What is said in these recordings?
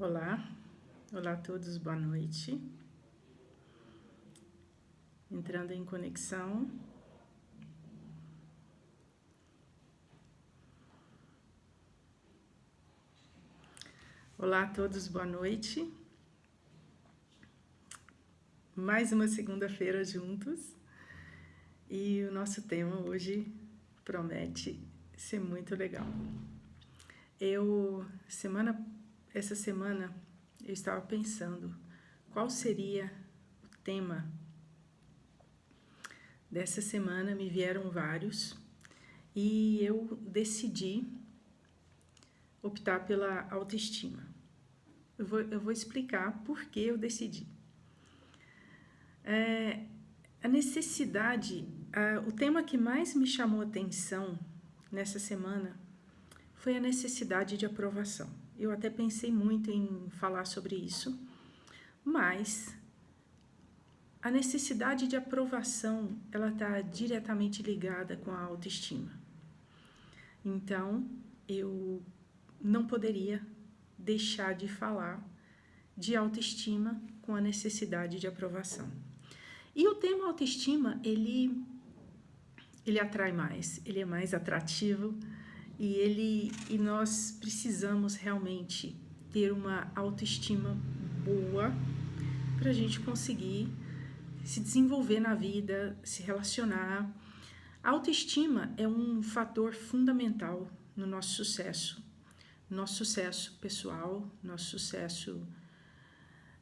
Olá, olá a todos, boa noite. Entrando em conexão. Olá a todos, boa noite. Mais uma segunda-feira juntos. E o nosso tema hoje promete ser muito legal. Essa semana, eu estava pensando qual seria o tema dessa semana. Me vieram vários e eu decidi optar pela autoestima. Eu vou explicar por que eu decidi. A necessidade, o tema que mais me chamou a atenção nessa semana foi a necessidade de aprovação. Eu até pensei muito em falar sobre isso, mas a necessidade de aprovação, ela está diretamente ligada com a autoestima. Então, eu não poderia deixar de falar de autoestima com a necessidade de aprovação. E o tema autoestima, ele atrai mais, ele é mais atrativo e nós precisamos realmente ter uma autoestima boa para a gente conseguir se desenvolver na vida, se relacionar. A autoestima é um fator fundamental no nosso sucesso pessoal, nosso sucesso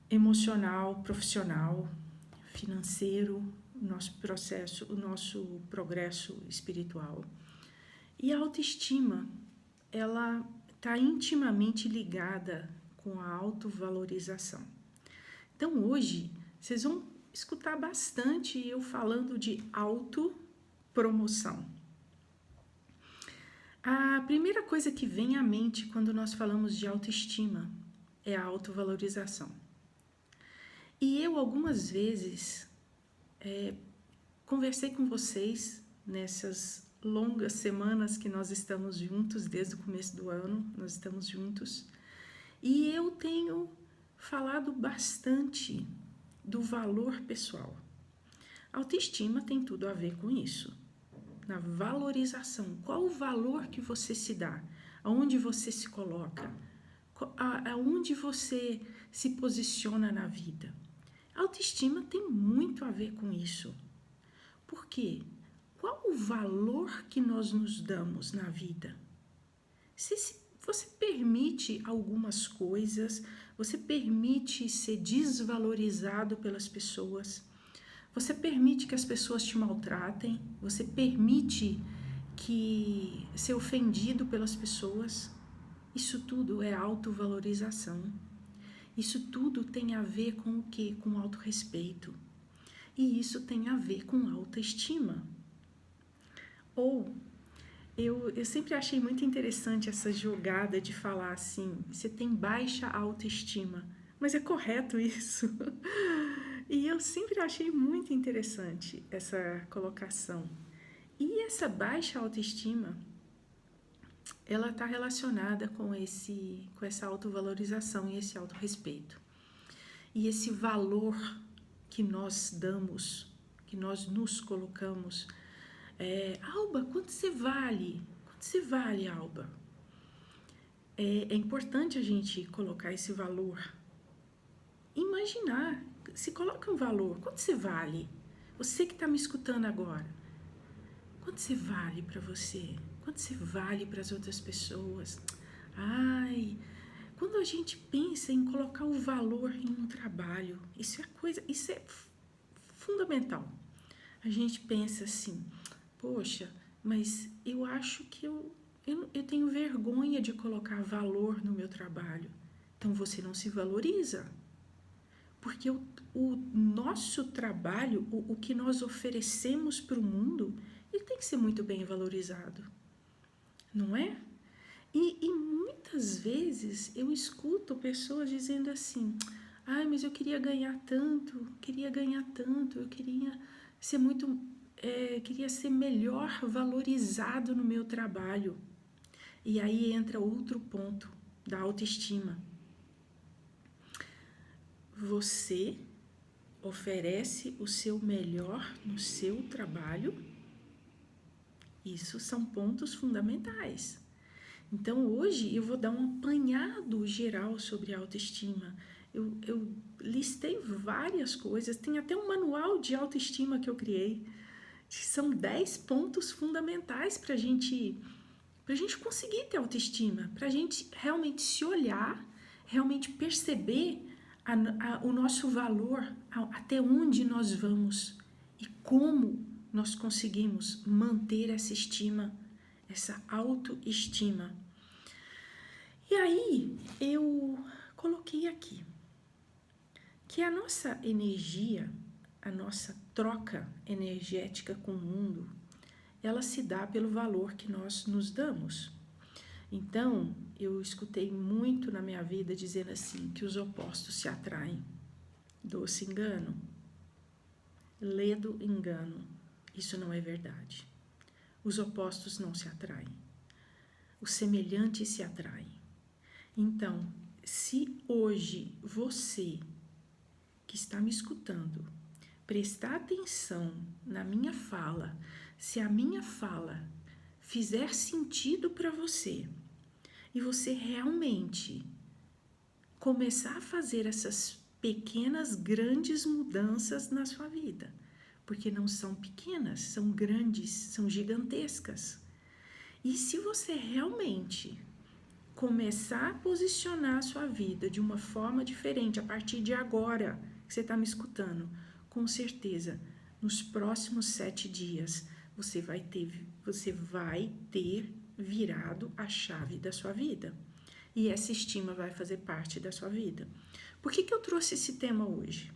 emocional, profissional, financeiro, o nosso progresso espiritual. E a autoestima, ela está intimamente ligada com a autovalorização. Então hoje, vocês vão escutar bastante eu falando de autopromoção. A primeira coisa que vem à mente quando nós falamos de autoestima é a autovalorização. E eu algumas vezes conversei com vocês nessas longas semanas que nós estamos juntos, desde o começo do ano, nós estamos juntos. E eu tenho falado bastante do valor pessoal. A autoestima tem tudo a ver com isso. Na valorização, qual o valor que você se dá? Aonde você se coloca? Aonde você se posiciona na vida? A autoestima tem muito a ver com isso. Por quê? Qual o valor que nós nos damos na vida? Se você permite algumas coisas, você permite ser desvalorizado pelas pessoas, você permite que as pessoas te maltratem, você permite que ser ofendido pelas pessoas, isso tudo é autovalorização. Isso tudo tem a ver com o quê? Com autorrespeito. E isso tem a ver com autoestima. Eu sempre achei muito interessante essa jogada de falar assim, você tem baixa autoestima. Mas é correto isso? E eu sempre achei muito interessante essa colocação. E essa baixa autoestima, ela está relacionada com essa autovalorização e esse autorrespeito. E esse valor que nós damos, que nós nos colocamos. Alba, quanto você vale? Quanto você vale, Alba? É importante a gente colocar esse valor. Imaginar, se coloca um valor, quanto você vale? Você que está me escutando agora, quanto você vale para você? Quanto você vale para as outras pessoas? Quando a gente pensa em colocar o valor em um trabalho, isso é fundamental. A gente pensa assim, poxa, mas eu acho que eu tenho vergonha de colocar valor no meu trabalho. Então você não se valoriza. Porque o nosso trabalho, o que nós oferecemos para o mundo, ele tem que ser muito bem valorizado. Não é? E muitas vezes eu escuto pessoas dizendo assim, mas eu queria ganhar tanto, eu queria ser melhor valorizado no meu trabalho. E aí entra outro ponto da autoestima. você oferece o seu melhor no seu trabalho? Isso são pontos fundamentais. Então, hoje eu vou dar um apanhado geral sobre autoestima. Eu listei várias coisas, tem até um manual de autoestima que eu criei. São 10 pontos fundamentais para a gente conseguir ter autoestima, para a gente realmente se olhar, realmente perceber o nosso valor, até onde nós vamos e como nós conseguimos manter essa estima, essa autoestima. E aí eu coloquei aqui que a nossa energia, a nossa troca energética com o mundo, ela se dá pelo valor que nós nos damos. Então, eu escutei muito na minha vida dizendo assim, que os opostos se atraem. Doce engano, ledo engano. Isso não é verdade. Os opostos não se atraem. Os semelhantes se atraem. Então, se hoje você que está me escutando prestar atenção na minha fala, se a minha fala fizer sentido para você e você realmente começar a fazer essas pequenas, grandes mudanças na sua vida, porque não são pequenas, são grandes, são gigantescas. E se você realmente começar a posicionar a sua vida de uma forma diferente a partir de agora que você está me escutando, com certeza, nos próximos 7 dias, você vai ter virado a chave da sua vida. E essa estima vai fazer parte da sua vida. Por que eu trouxe esse tema hoje?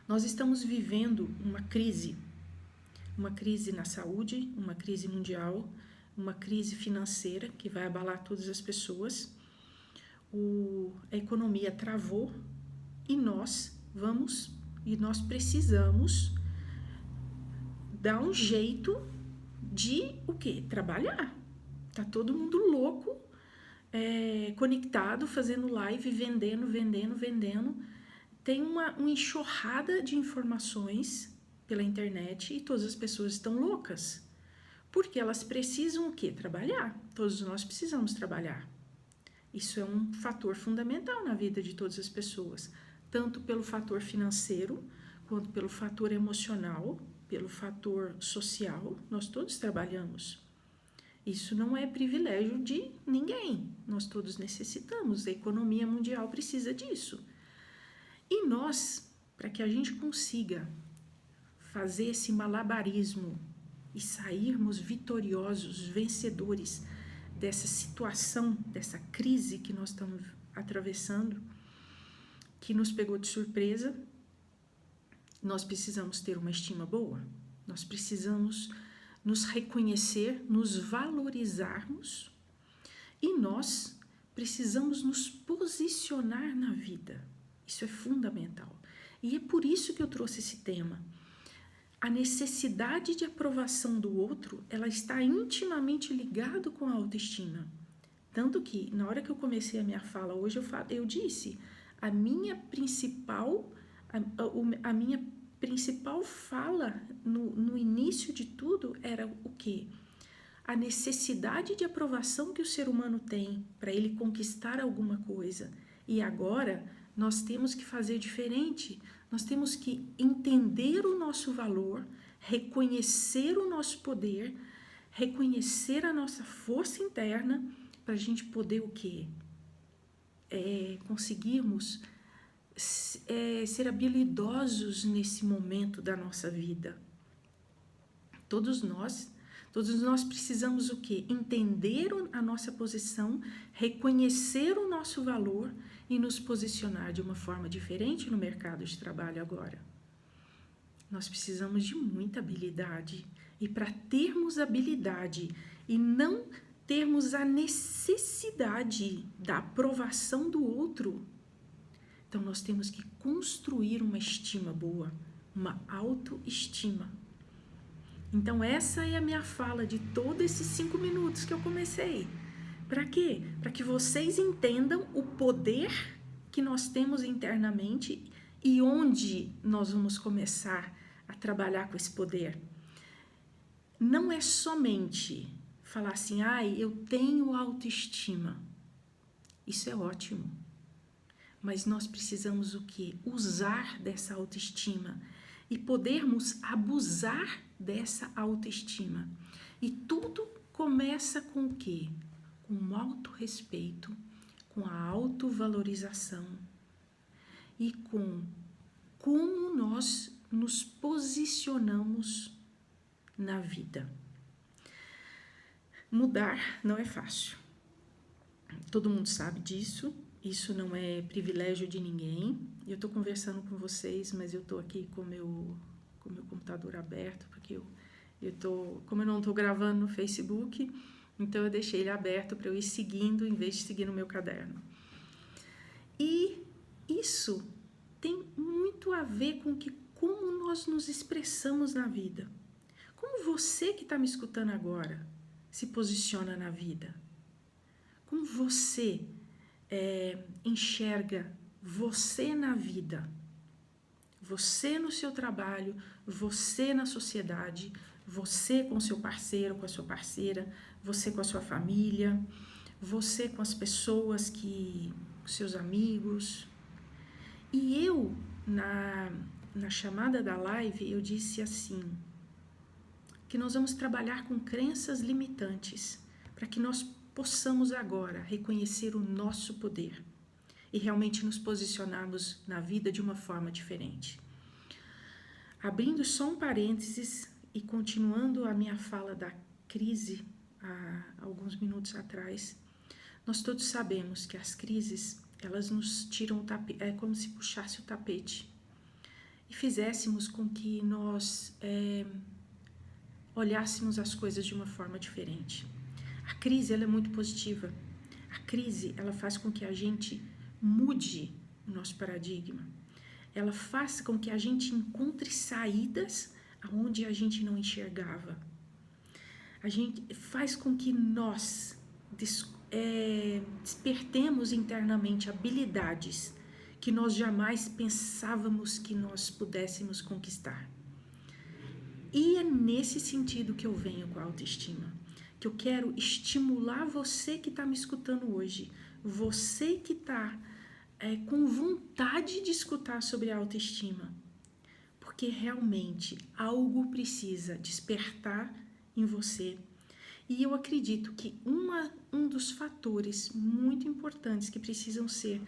Nós estamos vivendo uma crise na saúde, uma crise mundial, uma crise financeira que vai abalar todas as pessoas. A economia travou e nós precisamos dar um jeito de o quê? Trabalhar. Tá todo mundo louco, conectado, fazendo live, vendendo. Tem uma enxurrada de informações pela internet e todas as pessoas estão loucas. Porque elas precisam o quê? Trabalhar. Todos nós precisamos trabalhar. Isso é um fator fundamental na vida de todas as pessoas. Tanto pelo fator financeiro, quanto pelo fator emocional, pelo fator social, nós todos trabalhamos. Isso não é privilégio de ninguém, nós todos necessitamos, a economia mundial precisa disso. E nós, para que a gente consiga fazer esse malabarismo e sairmos vitoriosos, vencedores dessa situação, dessa crise que nós estamos atravessando, que nos pegou de surpresa, nós precisamos ter uma estima boa, nós precisamos nos reconhecer, nos valorizarmos e nós precisamos nos posicionar na vida. Isso é fundamental. E é por isso que eu trouxe esse tema. A necessidade de aprovação do outro, ela está intimamente ligada com a autoestima. Tanto que, na hora que eu comecei a minha fala hoje, eu disse, a minha principal fala no início de tudo era o quê? A necessidade de aprovação que o ser humano tem para ele conquistar alguma coisa. E agora nós temos que fazer diferente, nós temos que entender o nosso valor, reconhecer o nosso poder, reconhecer a nossa força interna para a gente poder o quê? Conseguirmos ser habilidosos nesse momento da nossa vida. Todos nós precisamos o quê? Entender a nossa posição, reconhecer o nosso valor e nos posicionar de uma forma diferente no mercado de trabalho agora. Nós precisamos de muita habilidade. E para termos habilidade e não termos a necessidade da aprovação do outro, então nós temos que construir uma estima boa, uma autoestima. Então essa é a minha fala de todos esses 5 minutos que eu comecei. Para quê? Para que vocês entendam o poder que nós temos internamente e onde nós vamos começar a trabalhar com esse poder. Não é somente falar assim, eu tenho autoestima. Isso é ótimo. Mas nós precisamos o quê? Usar dessa autoestima e podermos abusar dessa autoestima. E tudo começa com o quê? Com o autorrespeito, com a autovalorização e com como nós nos posicionamos na vida. Mudar não é fácil. Todo mundo sabe disso. Isso não é privilégio de ninguém. Eu estou conversando com vocês, mas eu estou aqui com o meu computador aberto, porque como eu não estou gravando no Facebook, então eu deixei ele aberto para eu ir seguindo, em vez de seguir no meu caderno. E isso tem muito a ver com como nós nos expressamos na vida. Como você que está me escutando agora se posiciona na vida? Como você enxerga você na vida? Você no seu trabalho, você na sociedade, você com seu parceiro, com a sua parceira, você com a sua família, você com as pessoas seus amigos. E eu, na chamada da live, eu disse assim, que nós vamos trabalhar com crenças limitantes, para que nós possamos agora reconhecer o nosso poder e realmente nos posicionarmos na vida de uma forma diferente. Abrindo só um parênteses e continuando a minha fala da crise há alguns minutos atrás, nós todos sabemos que as crises, elas nos tiram o tapete, é como se puxasse o tapete e fizéssemos com que nós olhássemos as coisas de uma forma diferente. A crise, ela é muito positiva. A crise, ela faz com que a gente mude o nosso paradigma. Ela faz com que a gente encontre saídas aonde a gente não enxergava. A gente faz com que nós despertemos internamente habilidades que nós jamais pensávamos que nós pudéssemos conquistar. E é nesse sentido que eu venho com a autoestima, que eu quero estimular você que está me escutando hoje, você que está com vontade de escutar sobre a autoestima, porque realmente algo precisa despertar em você. E eu acredito que um dos fatores muito importantes que precisam ser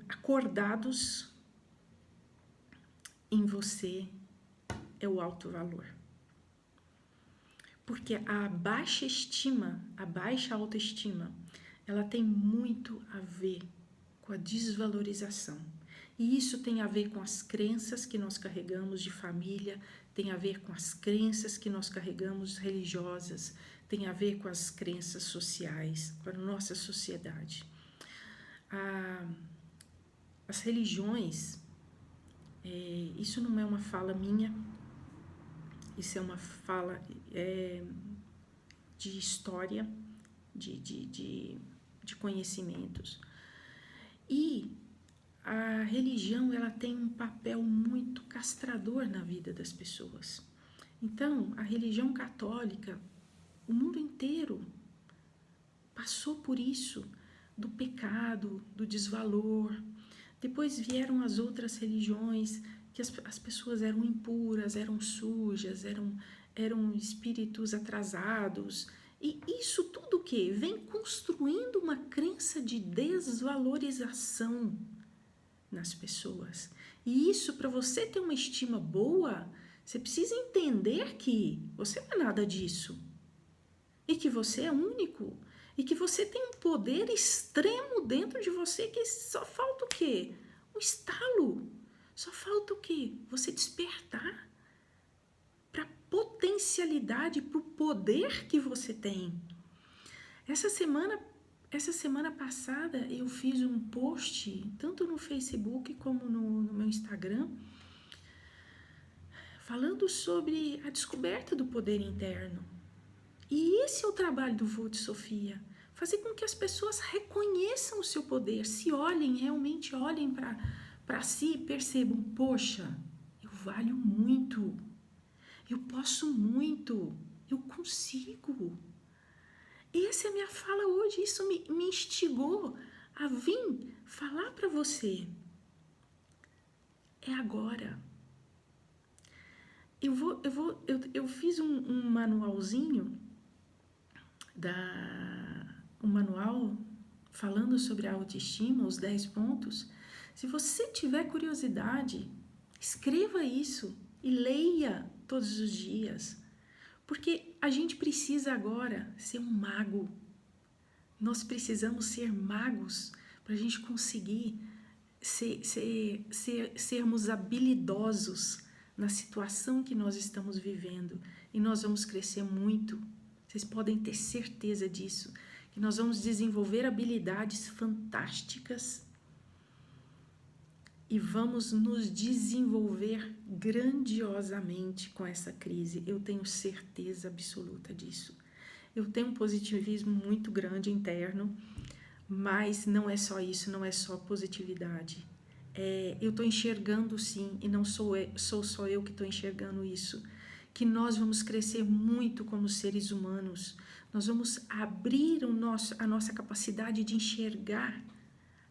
acordados em você é o alto valor. Porque a baixa autoestima, ela tem muito a ver com a desvalorização. E isso tem a ver com as crenças que nós carregamos de família, tem a ver com as crenças que nós carregamos religiosas, tem a ver com as crenças sociais, com a nossa sociedade. As religiões, isso não é uma fala minha, isso é uma fala de história, de conhecimentos. E a religião, ela tem um papel muito castrador na vida das pessoas. Então, a religião católica, o mundo inteiro passou por isso, do pecado, do desvalor. Depois vieram as outras religiões, que as pessoas eram impuras, eram sujas, eram espíritos atrasados. E isso tudo que vem construindo uma crença de desvalorização nas pessoas. E isso, para você ter uma estima boa, você precisa entender que você não é nada disso. E que você é único. E que você tem um poder extremo dentro de você que só falta o quê? Um estalo. Só falta o quê? Você despertar para a potencialidade, para o poder que você tem. Essa semana passada eu fiz um post, tanto no Facebook como no meu Instagram, falando sobre a descoberta do poder interno. E esse é o trabalho do Voo de Sofia, fazer com que as pessoas reconheçam o seu poder, se olhem, realmente olhem para si e percebam, poxa, eu valho muito, eu posso muito, eu consigo. Essa é a minha fala hoje, isso me instigou a vir falar para você. É agora. Eu fiz um manualzinho, um manual falando sobre a autoestima, os 10 pontos. Se você tiver curiosidade, escreva isso e leia todos os dias. Porque a gente precisa agora ser um mago. Nós precisamos ser magos para a gente conseguir sermos habilidosos na situação que nós estamos vivendo. E nós vamos crescer muito. Vocês podem ter certeza disso. Que nós vamos desenvolver habilidades fantásticas e vamos nos desenvolver grandiosamente com essa crise. Eu tenho certeza absoluta disso. Eu tenho um positivismo muito grande interno, mas não é só isso, não é só positividade. Eu estou enxergando sim, e não sou só eu que estou enxergando isso, que nós vamos crescer muito como seres humanos. Nós vamos abrir a nossa capacidade de enxergar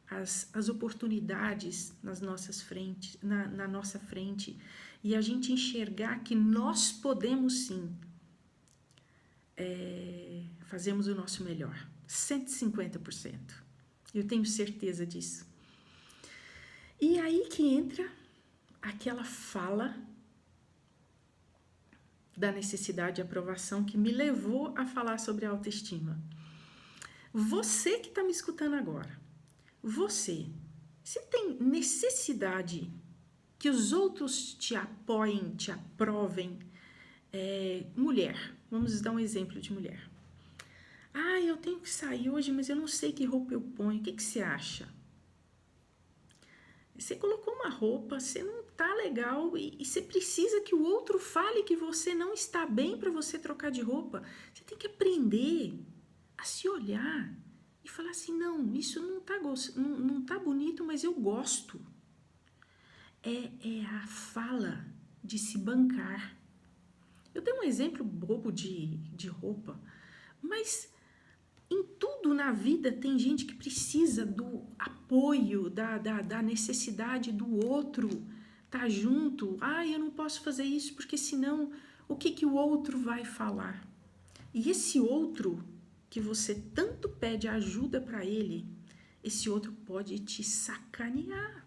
as oportunidades nas nossas frentes, na nossa frente, e a gente enxergar que nós podemos sim fazermos o nosso melhor, 150%. Eu tenho certeza disso. E aí que entra aquela fala da necessidade de aprovação que me levou a falar sobre a autoestima. Você que está me escutando agora, você tem necessidade que os outros te apoiem, te aprovem? Mulher, vamos dar um exemplo de mulher. Eu tenho que sair hoje, mas eu não sei que roupa eu ponho. O que você acha? Você colocou uma roupa, você não tá legal e você precisa que o outro fale que você não está bem para você trocar de roupa. Você tem que aprender a se olhar e falar assim, não, isso não tá bonito, mas eu gosto. É a fala de se bancar. Eu dei um exemplo bobo de roupa, mas em tudo na vida tem gente que precisa do apoio, da necessidade do outro tá junto. Eu não posso fazer isso porque senão o que o outro vai falar? E esse outro que você tanto pede ajuda para ele, esse outro pode te sacanear.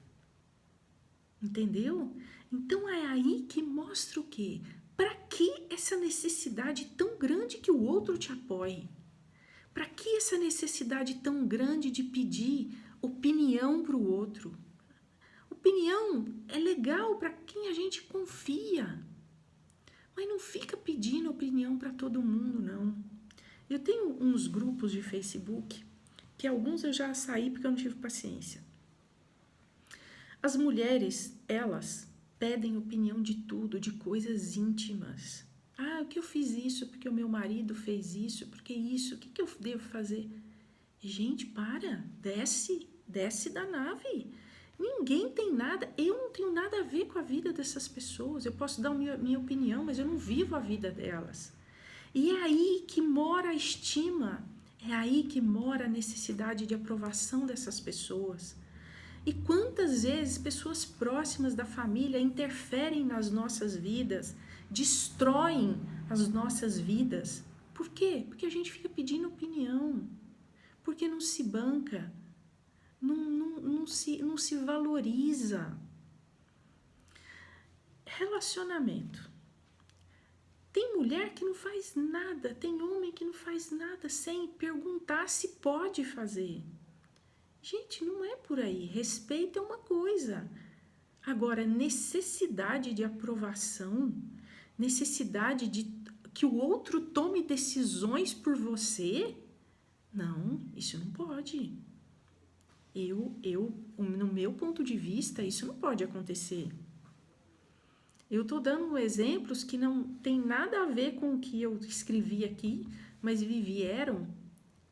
Entendeu? Então é aí que mostra o quê? Para que essa necessidade tão grande que o outro te apoie? Para que essa necessidade tão grande de pedir opinião para o outro? Opinião é legal para quem a gente confia, mas não fica pedindo opinião para todo mundo, não. Eu tenho uns grupos de Facebook, que alguns eu já saí porque eu não tive paciência. As mulheres, elas pedem opinião de tudo, de coisas íntimas. O que eu fiz isso porque o meu marido fez isso, porque isso, o que eu devo fazer? Gente, desce da nave. Ninguém tem nada, eu não tenho nada a ver com a vida dessas pessoas. Eu posso dar minha opinião, mas eu não vivo a vida delas. E é aí que mora a estima, é aí que mora a necessidade de aprovação dessas pessoas. E quantas vezes pessoas próximas da família interferem nas nossas vidas, destroem as nossas vidas. Por quê? Porque a gente fica pedindo opinião, porque não se banca, não se valoriza. Relacionamento. Tem mulher que não faz nada, tem homem que não faz nada sem perguntar se pode fazer. Gente, não é por aí. Respeito é uma coisa. Agora, necessidade de aprovação, necessidade de que o outro tome decisões por você, não, isso não pode. No meu ponto de vista, isso não pode acontecer. Eu estou dando exemplos que não tem nada a ver com o que eu escrevi aqui, mas vieram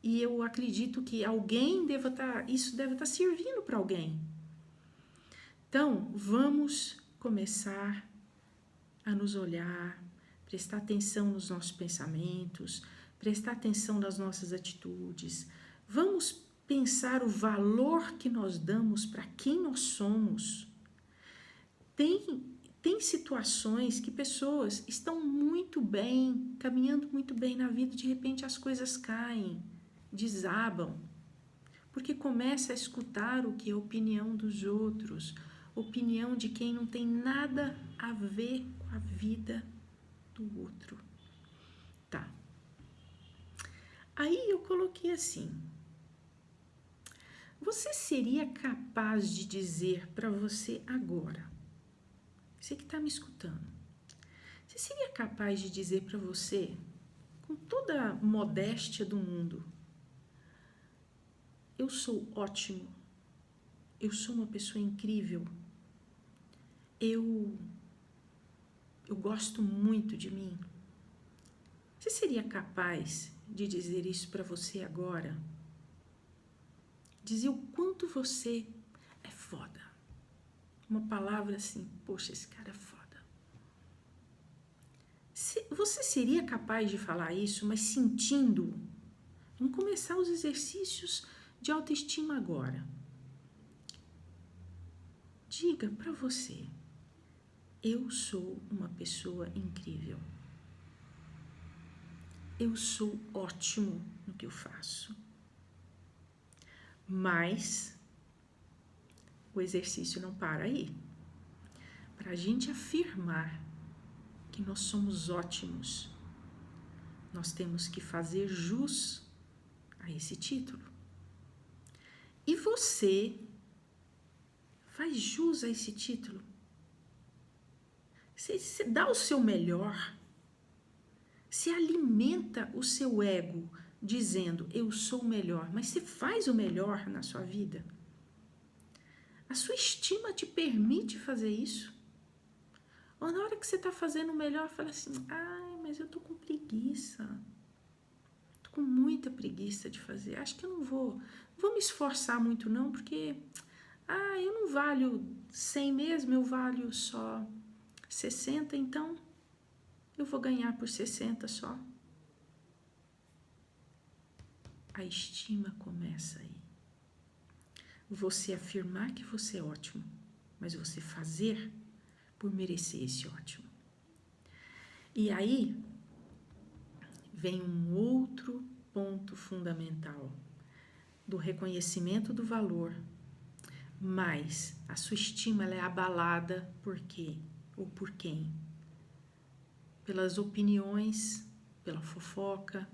E eu acredito que isso deve estar servindo para alguém. Então, vamos começar a nos olhar, prestar atenção nos nossos pensamentos, prestar atenção nas nossas atitudes. Vamos pensar o valor que nós damos para quem nós somos. Tem situações que pessoas estão muito bem, caminhando muito bem na vida, de repente as coisas caem, desabam, porque começa a escutar o que é a opinião dos outros, opinião de quem não tem nada a ver com a vida do outro. Tá. Aí eu coloquei assim: você seria capaz de dizer para você agora, você que está me escutando, você seria capaz de dizer para você, com toda a modéstia do mundo, eu sou ótimo, eu sou uma pessoa incrível, eu gosto muito de mim? Você seria capaz de dizer isso para você agora? Dizer o quanto você é foda. Uma palavra assim, poxa, esse cara é foda. Você seria capaz de falar isso, mas sentindo? Vamos começar os exercícios de autoestima agora. Diga para você, eu sou uma pessoa incrível. Eu sou ótimo no que eu faço. Mas o exercício não para aí. Para a gente afirmar que nós somos ótimos, nós temos que fazer jus a esse título. E você faz jus a esse título? Você dá o seu melhor? Se alimenta o seu ego dizendo, eu sou o melhor, mas você faz o melhor na sua vida? A sua estima te permite fazer isso? Ou na hora que você está fazendo o melhor, fala assim, ai, mas eu tô com preguiça. Tô com muita preguiça de fazer. Acho que eu não vou me esforçar muito não, porque eu não valho 100 mesmo, eu valho só 60, então eu vou ganhar por 60 só. A estima começa aí. Você afirmar que você é ótimo, mas você fazer por merecer esse ótimo. E aí vem um outro ponto fundamental do reconhecimento do valor, mas a sua estima ela é abalada por quê? Ou por quem? Pelas opiniões, pela fofoca,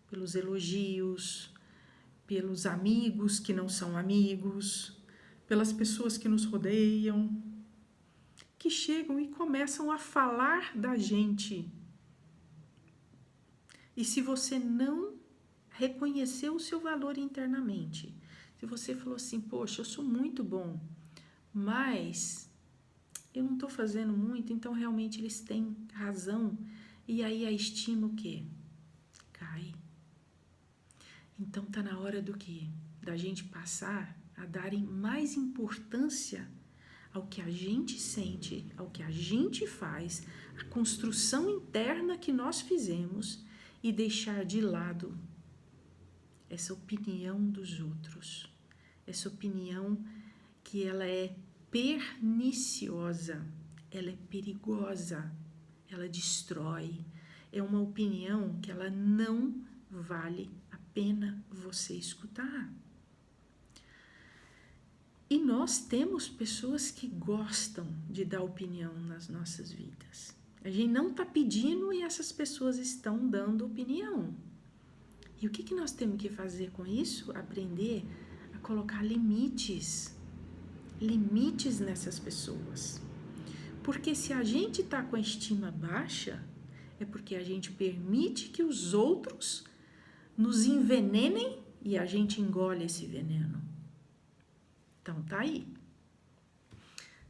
pelos elogios, pelos amigos que não são amigos, pelas pessoas que nos rodeiam, que chegam e começam a falar da gente. E se você não reconheceu o seu valor internamente, se você falou assim, poxa, eu sou muito bom, mas eu não estou fazendo muito, então realmente eles têm razão, e aí a estima o quê? Cai. Então tá na hora do quê? Da gente passar a darem mais importância ao que a gente sente, ao que a gente faz, a construção interna que nós fizemos e deixar de lado essa opinião dos outros, essa opinião que ela é perniciosa, ela é perigosa, ela destrói, é uma opinião que ela não vale a pena você escutar. E nós temos pessoas que gostam de dar opinião nas nossas vidas. A gente não está pedindo e essas pessoas estão dando opinião. E o que nós temos que fazer com isso? Aprender a colocar limites nessas pessoas. Porque se a gente está com a estima baixa, é porque a gente permite que os outros nos envenenem e a gente engole esse veneno. Então, tá aí.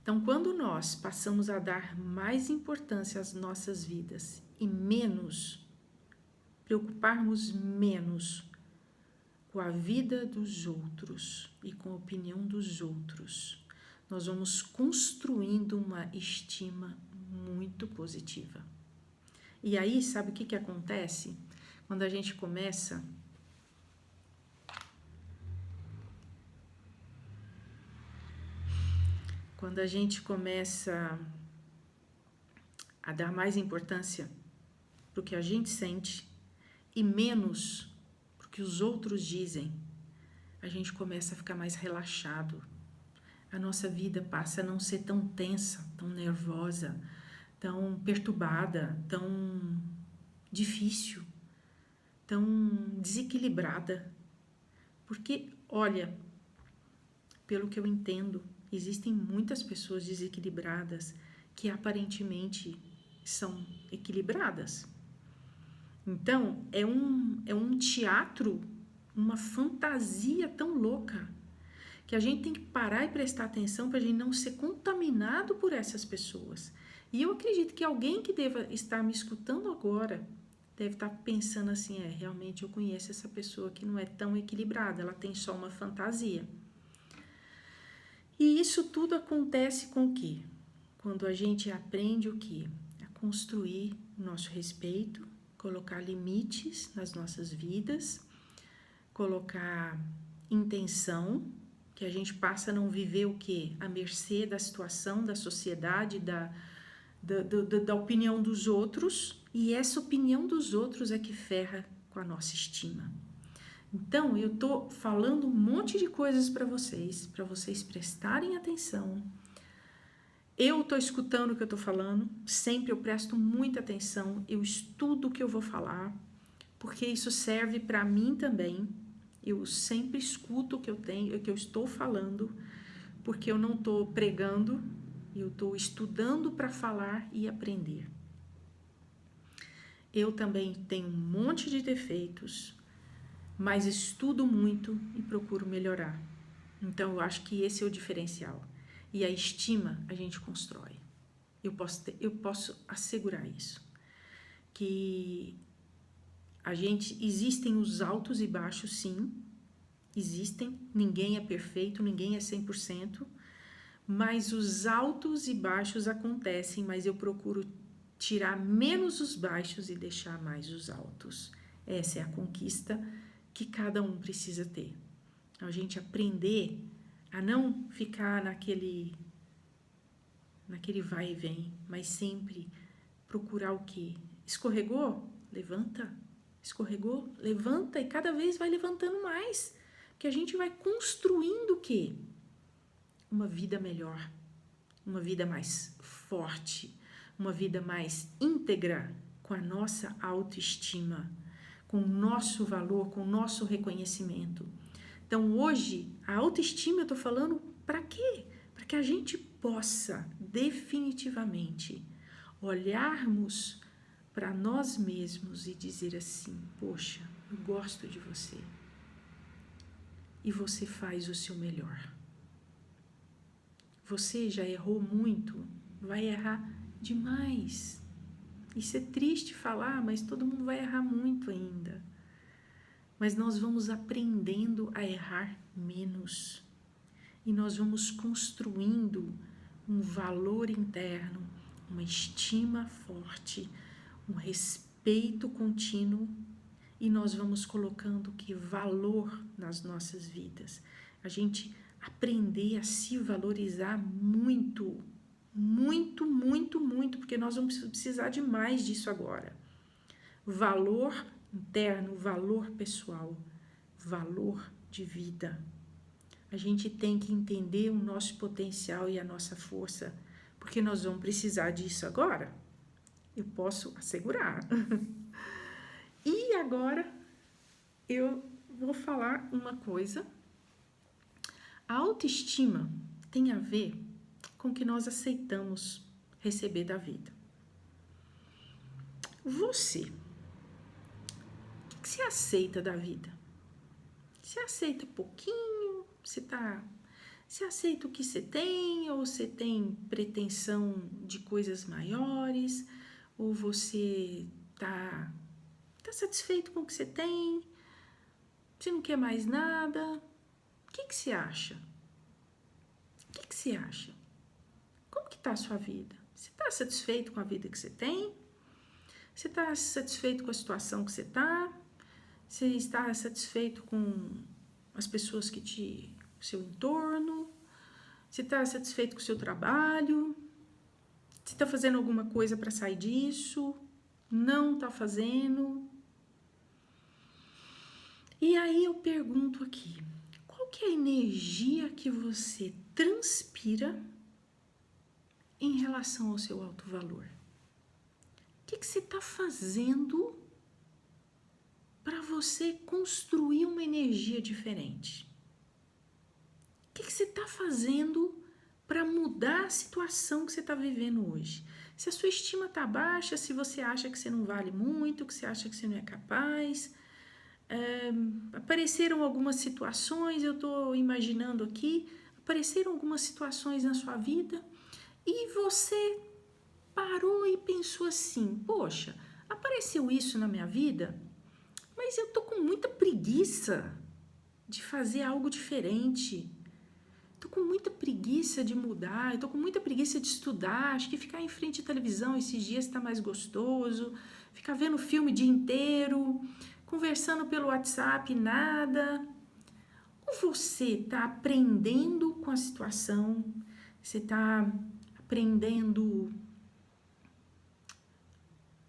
Então, quando nós passamos a dar mais importância às nossas vidas e preocuparmos menos com a vida dos outros e com a opinião dos outros, nós vamos construindo uma estima muito positiva. E aí, sabe o que acontece? Quando a gente começa a dar mais importância para o que a gente sente e menos para o que os outros dizem, a gente começa a ficar mais relaxado. A nossa vida passa a não ser tão tensa, tão nervosa, tão perturbada, tão difícil, tão desequilibrada. Porque, olha, pelo que eu entendo, existem muitas pessoas desequilibradas que aparentemente são equilibradas. Então, é um teatro, uma fantasia tão louca, que a gente tem que parar e prestar atenção para a gente não ser contaminado por essas pessoas. E eu acredito que alguém que deva estar me escutando agora deve estar pensando assim, realmente eu conheço essa pessoa que não é tão equilibrada, ela tem só uma fantasia. E isso tudo acontece com o quê? Quando a gente aprende o quê? A construir o nosso respeito, colocar limites nas nossas vidas, colocar intenção, que a gente passa a não viver o quê? À mercê da situação, da sociedade, da opinião dos outros, e essa opinião dos outros é que ferra com a nossa estima. Então, eu tô falando um monte de coisas para vocês prestarem atenção. Eu tô escutando o que eu tô falando, sempre eu presto muita atenção, eu estudo o que eu vou falar, porque isso serve para mim também. Eu sempre escuto o que eu estou falando, porque eu não estou pregando, eu estou estudando para falar e aprender. Eu também tenho um monte de defeitos, mas estudo muito e procuro melhorar. Então, eu acho que esse é o diferencial. E a estima a gente constrói. Eu posso assegurar isso. Que existem os altos e baixos, sim. Existem. Ninguém é perfeito, ninguém é 100%. Mas os altos e baixos acontecem, mas eu procuro tirar menos os baixos e deixar mais os altos. Essa é a conquista que cada um precisa ter. A gente aprender a não ficar naquele vai e vem, mas sempre procurar o quê? Escorregou? Levanta. Escorregou? Levanta, e cada vez vai levantando mais. Que a gente vai construindo o quê? Uma vida melhor, uma vida mais forte, uma vida mais íntegra, com a nossa autoestima, com o nosso valor, com o nosso reconhecimento. Então, hoje, a autoestima eu estou falando para quê? Para que a gente possa definitivamente olharmos para nós mesmos e dizer assim, poxa, eu gosto de você. E você faz o seu melhor. Você já errou muito, vai errar demais. Isso é triste falar, mas todo mundo vai errar muito ainda. Mas nós vamos aprendendo a errar menos. E nós vamos construindo um valor interno, uma estima forte, um respeito contínuo. E nós vamos colocando que valor nas nossas vidas. A gente aprender a se valorizar muito, muito, muito, muito, porque nós vamos precisar de mais disso agora. Valor interno, valor pessoal, valor de vida. A gente tem que entender o nosso potencial e a nossa força, porque nós vamos precisar disso agora. Eu posso assegurar. E agora eu vou falar uma coisa. A autoestima tem a ver com o que nós aceitamos receber da vida. Você, o que você aceita da vida? Você aceita pouquinho? Você aceita o que você tem? Ou você tem pretensão de coisas maiores? Ou você tá satisfeito com o que você tem? Você não quer mais nada? O que você acha? O que você acha? Como que está a sua vida? Você está satisfeito com a vida que você tem? Você está satisfeito com a situação que você está? Você está satisfeito com as pessoas o seu entorno? Você está satisfeito com o seu trabalho? Você está fazendo alguma coisa para sair disso? Não está fazendo? E aí eu pergunto aqui, qual que é a energia que você transpira em relação ao seu alto valor? O que você está fazendo para você construir uma energia diferente? O que você está fazendo para mudar a situação que você está vivendo hoje? Se a sua estima está baixa, se você acha que você não vale muito, que você acha que você não é capaz, apareceram algumas situações, eu estou imaginando aqui, apareceram algumas situações na sua vida e você parou e pensou assim, poxa, apareceu isso na minha vida, mas eu tô com muita preguiça de fazer algo diferente. Tô com muita preguiça de mudar, eu tô com muita preguiça de estudar, acho que ficar em frente à televisão esses dias está mais gostoso, ficar vendo filme o dia inteiro, conversando pelo WhatsApp, nada. Ou você está aprendendo com a situação, você está aprendendo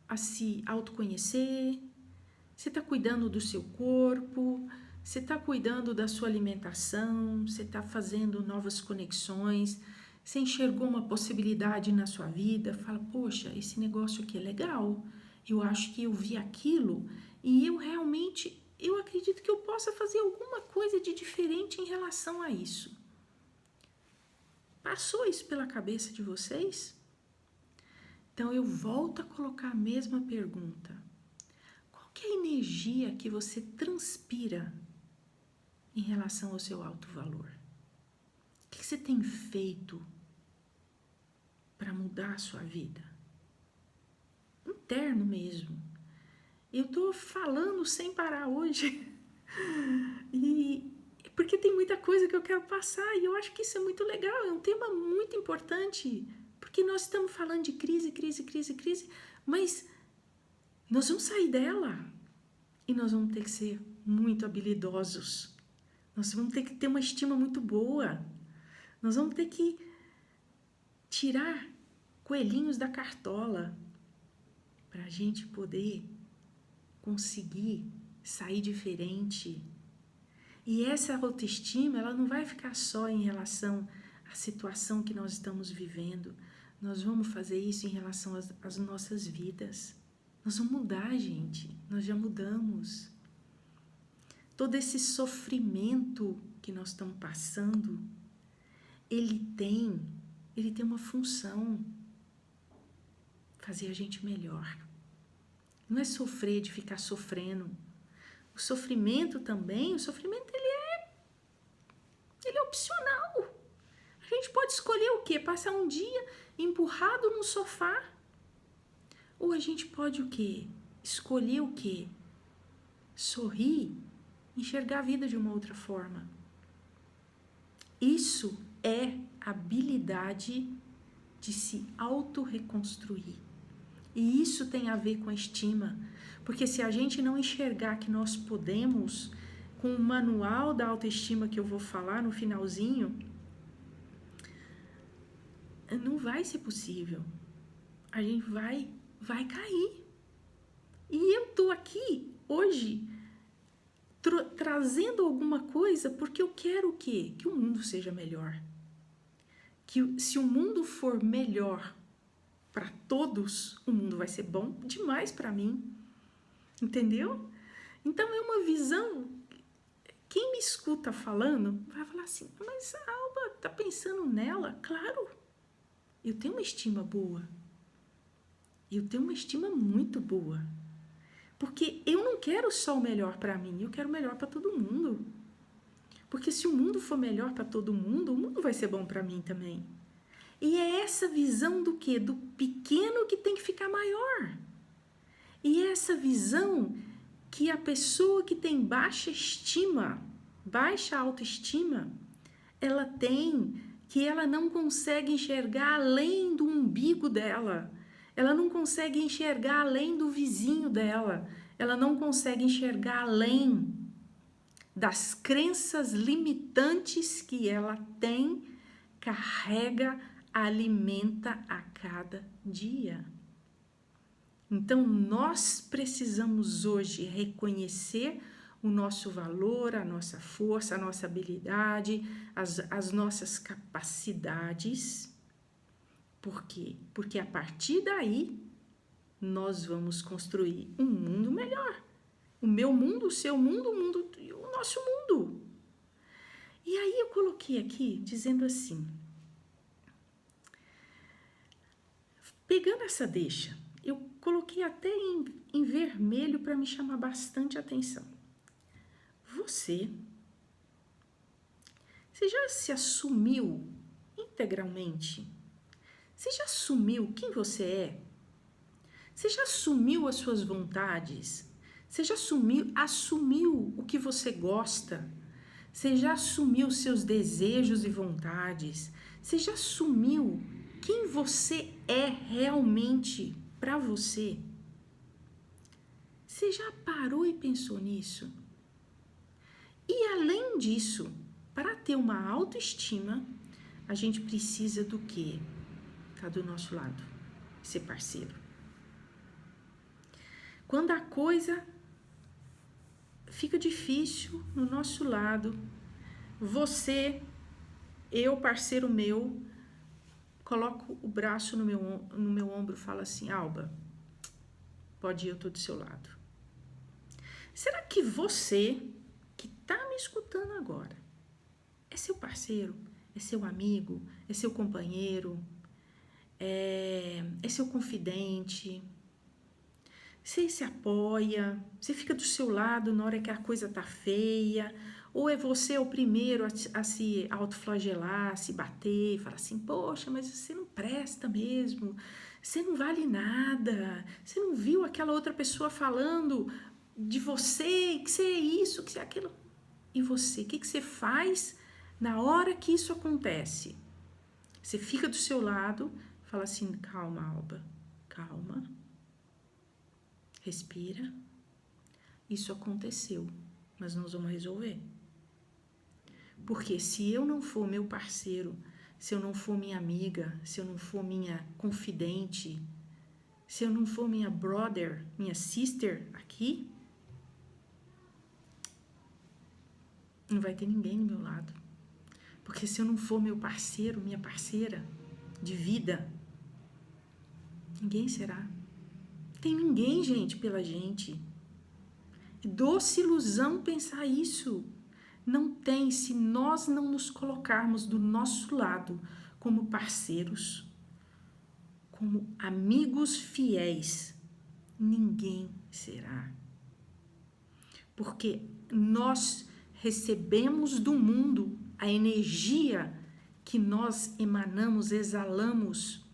a se autoconhecer, você está cuidando do seu corpo, você está cuidando da sua alimentação, você está fazendo novas conexões, você enxergou uma possibilidade na sua vida, fala, poxa, esse negócio aqui é legal, eu acho que eu vi aquilo e eu acredito que eu possa fazer alguma coisa de diferente em relação a isso. Passou isso pela cabeça de vocês? Então eu volto a colocar a mesma pergunta. Qual que é a energia que você transpira em relação ao seu alto valor? O que você tem feito para mudar a sua vida? Interno mesmo. Eu tô falando sem parar hoje. E porque tem muita coisa que eu quero passar e eu acho que isso é muito legal, é um tema muito importante, porque nós estamos falando de crise, mas nós vamos sair dela e nós vamos ter que ser muito habilidosos. Nós vamos ter que ter uma estima muito boa. Nós vamos ter que tirar coelhinhos da cartola para a gente poder conseguir sair diferente. E essa autoestima, ela não vai ficar só em relação à situação que nós estamos vivendo. Nós vamos fazer isso em relação às nossas vidas. Nós vamos mudar, gente. Nós já mudamos. Todo esse sofrimento que nós estamos passando, ele tem uma função, fazer a gente melhor. Não é sofrer de ficar sofrendo. O sofrimento ele é opcional. A gente pode escolher o quê? Passar um dia empurrado no sofá. Ou a gente pode o quê? Escolher o quê? Sorrir, enxergar a vida de uma outra forma. Isso é habilidade de se auto-reconstruir. E isso tem a ver com a estima, porque se a gente não enxergar que nós podemos, com o manual da autoestima que eu vou falar no finalzinho, não vai ser possível. A gente vai cair. E eu tô aqui hoje trazendo alguma coisa porque eu quero o quê? Que o mundo seja melhor. Que se o mundo for melhor para todos, o mundo vai ser bom demais para mim. Entendeu? Então é uma visão. Quem me escuta falando vai falar assim, mas a Alba tá pensando nela? Claro, eu tenho uma estima boa. Eu tenho uma estima muito boa. Porque eu não quero só o melhor para mim, eu quero o melhor para todo mundo. Porque se o mundo for melhor para todo mundo, o mundo vai ser bom para mim também. E é essa visão do quê? Do pequeno que tem que ficar maior. E é essa visão que a pessoa que tem baixa estima, baixa autoestima, ela tem que ela não consegue enxergar além do umbigo dela, ela não consegue enxergar além do vizinho dela, ela não consegue enxergar além das crenças limitantes que ela tem, carrega, alimenta a cada dia. Então, nós precisamos hoje reconhecer o nosso valor, a nossa força, a nossa habilidade, as nossas capacidades. Por quê? Porque a partir daí, nós vamos construir um mundo melhor. O meu mundo, o seu mundo, o nosso mundo. E aí eu coloquei aqui, dizendo assim, pegando essa deixa, eu coloquei até em vermelho para me chamar bastante atenção. Você já se assumiu integralmente? Você já assumiu quem você é? Você já assumiu as suas vontades? Você já assumiu o que você gosta? Você já assumiu os seus desejos e vontades? Você já assumiu quem você é realmente para você? Você já parou e pensou nisso? E além disso, para ter uma autoestima, a gente precisa do quê? Tá do nosso lado, ser parceiro. Quando a coisa fica difícil no nosso lado, você, eu, parceiro meu, coloco o braço no meu ombro e falo assim, Alba, pode ir, eu tô do seu lado. Será que você, que tá me escutando agora, é seu parceiro, é seu amigo, é seu companheiro, é seu confidente? Você se apoia, você fica do seu lado na hora que a coisa tá feia, ou é você o primeiro a se autoflagelar, a se bater, falar assim, poxa, mas você não presta mesmo, você não vale nada, você não viu aquela outra pessoa falando de você, que você é isso, que você é aquilo. E você, o que você faz na hora que isso acontece? Você fica do seu lado, fala assim, calma, Alba, calma. Respira. Isso aconteceu, mas nós vamos resolver. Porque se eu não for meu parceiro, se eu não for minha amiga, se eu não for minha confidente, se eu não for minha brother, minha sister aqui, não vai ter ninguém do meu lado. Porque se eu não for meu parceiro, minha parceira de vida, ninguém será. Tem ninguém, gente, pela gente. Doce ilusão pensar isso. Não tem, se nós não nos colocarmos do nosso lado como parceiros, como amigos fiéis, ninguém será. Porque nós recebemos do mundo a energia que nós emanamos, exalamos.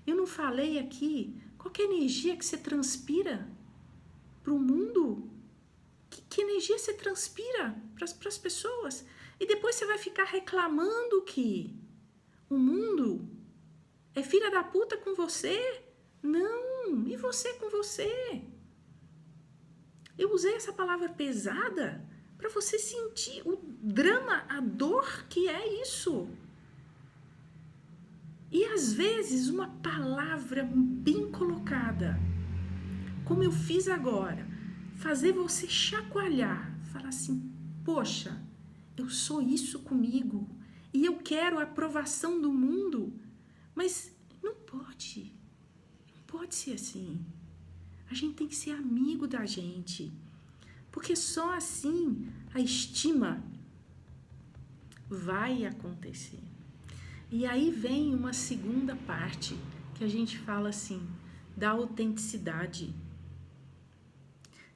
Eu não falei aqui qual que é a energia que você transpira para o mundo? Que energia você transpira para as pessoas? E depois você vai ficar reclamando que o mundo é filha da puta com você? Não, e você com você? Eu usei essa palavra pesada para você sentir o drama, a dor que é isso. E às vezes uma palavra bem colocada, como eu fiz agora, fazer você chacoalhar, falar assim, poxa, eu sou isso comigo e eu quero a aprovação do mundo, mas não pode ser assim. A gente tem que ser amigo da gente, porque só assim a estima vai acontecer. E aí vem uma segunda parte que a gente fala assim, da autenticidade.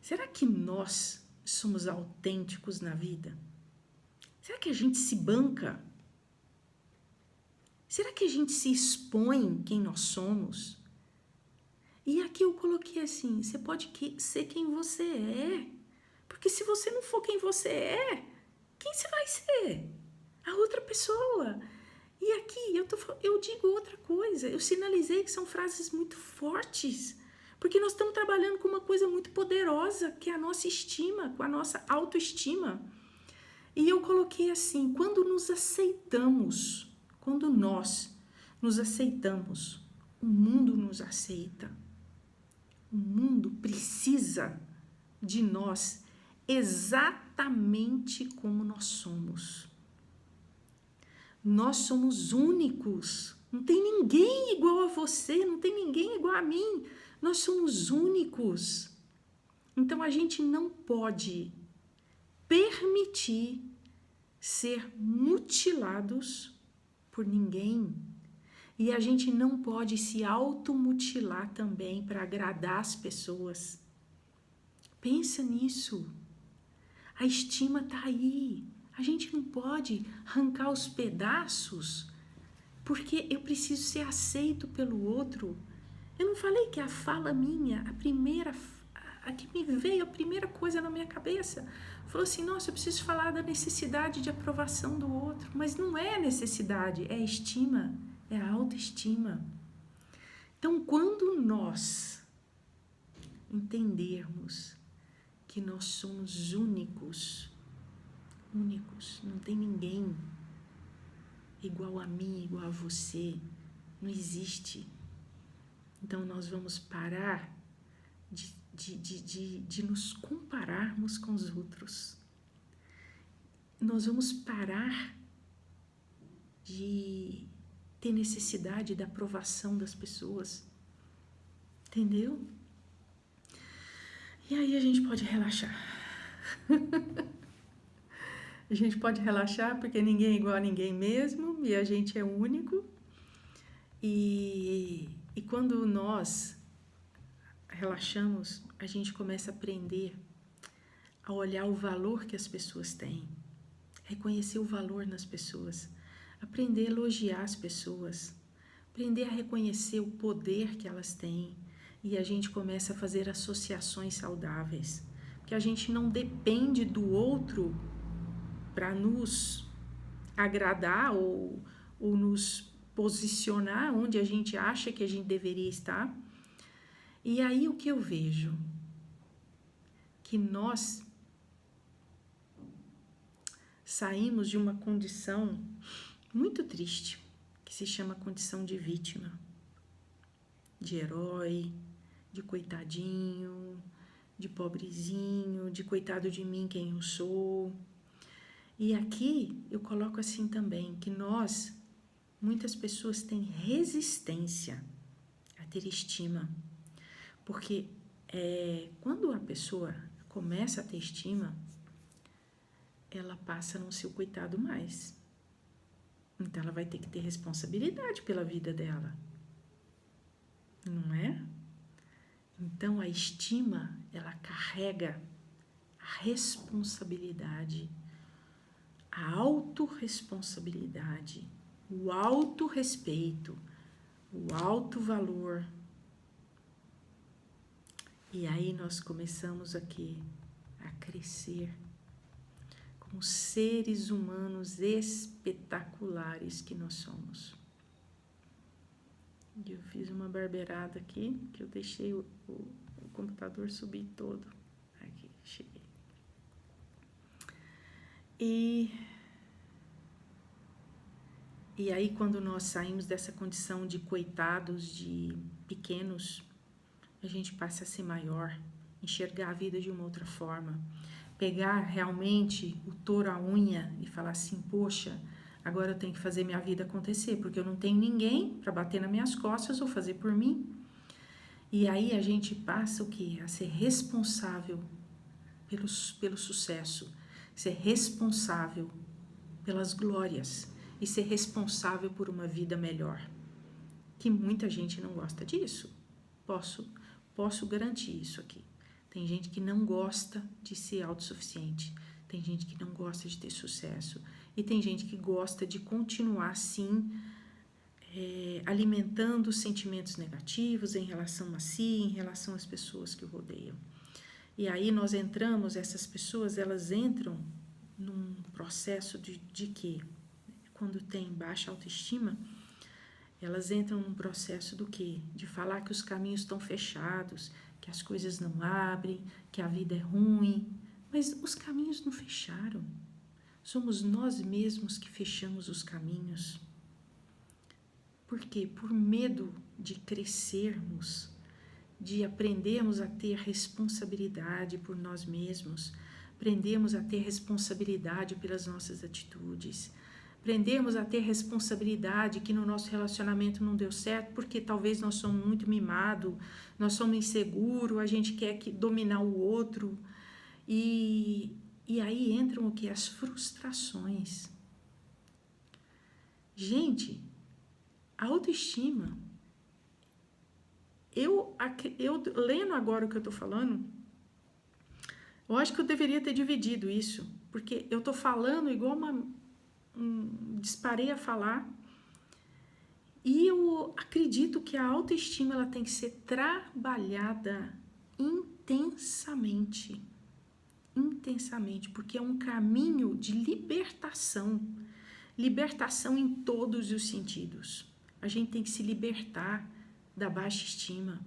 Será que nós somos autênticos na vida? Será que a gente se banca? Será que a gente se expõe quem nós somos? E aqui eu coloquei assim, você pode ser quem você é. Porque se você não for quem você é, quem você vai ser? A outra pessoa. E aqui eu digo outra coisa, eu sinalizei que são frases muito fortes, porque nós estamos trabalhando com uma coisa muito poderosa, que é a nossa estima, com a nossa autoestima. E eu coloquei assim, quando nós nos aceitamos, o mundo nos aceita. O mundo precisa de nós exatamente como nós somos. Nós somos únicos. Não tem ninguém igual a você, não tem ninguém igual a mim. Nós somos únicos. Então a gente não pode permitir ser mutilados por ninguém. E a gente não pode se automutilar também para agradar as pessoas. Pensa nisso. A estima está aí. A gente não pode arrancar os pedaços porque eu preciso ser aceito pelo outro. Eu não falei que a fala minha, a que me veio, a primeira coisa na minha cabeça, falou assim, nossa, eu preciso falar da necessidade de aprovação do outro. Mas não é a necessidade, é a estima, é a autoestima. Então, quando nós entendermos que nós somos únicos, não tem ninguém igual a mim, igual a você, não existe. Então nós vamos parar de nos compararmos com os outros. Nós vamos parar de ter necessidade da aprovação das pessoas. Entendeu? E aí a gente pode relaxar. A gente pode relaxar porque ninguém é igual a ninguém mesmo e a gente é único. E quando nós relaxamos, a gente começa a aprender a olhar o valor que as pessoas têm, reconhecer o valor nas pessoas, aprender a elogiar as pessoas, aprender a reconhecer o poder que elas têm. E a gente começa a fazer associações saudáveis, porque a gente não depende do outro para nos agradar ou nos posicionar onde a gente acha que a gente deveria estar. E aí o que eu vejo? Que nós saímos de uma condição muito triste, que se chama condição de vítima, de herói, de coitadinho, de pobrezinho, de coitado de mim, quem eu sou. E aqui eu coloco assim também, que muitas pessoas têm resistência a ter estima, porque quando a pessoa começa a ter estima, ela passa a não ser o coitado mais. Então ela vai ter que ter responsabilidade pela vida dela, não é? Então a estima, ela carrega a responsabilidade, a autorresponsabilidade, o autorrespeito, o alto valor. E aí nós começamos aqui a crescer como seres humanos espetaculares que nós somos. Eu fiz uma barbeirada aqui, que eu deixei o computador subir todo. Aqui, cheguei. E aí, quando nós saímos dessa condição de coitados, de pequenos, a gente passa a ser maior, enxergar a vida de uma outra forma, pegar realmente o touro à unha e falar assim, poxa, agora eu tenho que fazer minha vida acontecer, porque eu não tenho ninguém para bater nas minhas costas ou fazer por mim. E aí a gente passa o quê? A ser responsável pelo sucesso, ser responsável pelas glórias e ser responsável por uma vida melhor. Que muita gente não gosta disso. Posso garantir isso aqui. Tem gente que não gosta de ser autossuficiente. Tem gente que não gosta de ter sucesso. E tem gente que gosta de continuar assim, alimentando sentimentos negativos em relação a si, em relação às pessoas que o rodeiam. E aí nós entramos, essas pessoas, elas entram num processo de quê? Quando tem baixa autoestima, elas entram num processo do quê? De falar que os caminhos estão fechados, que as coisas não abrem, que a vida é ruim. Mas os caminhos não fecharam. Somos nós mesmos que fechamos os caminhos. Por quê? Por medo de crescermos, de aprendermos a ter responsabilidade por nós mesmos, aprendemos a ter responsabilidade pelas nossas atitudes, aprendemos a ter responsabilidade que no nosso relacionamento não deu certo, porque talvez nós somos muito mimados, nós somos inseguros, a gente quer dominar o outro, e aí entram o que? As frustrações. Gente, a autoestima, eu lendo agora o que eu estou falando, eu acho que eu deveria ter dividido isso, porque eu estou falando igual disparei a falar, e eu acredito que a autoestima ela tem que ser trabalhada intensamente, porque é um caminho de libertação em todos os sentidos. A gente tem que se libertar da baixa estima.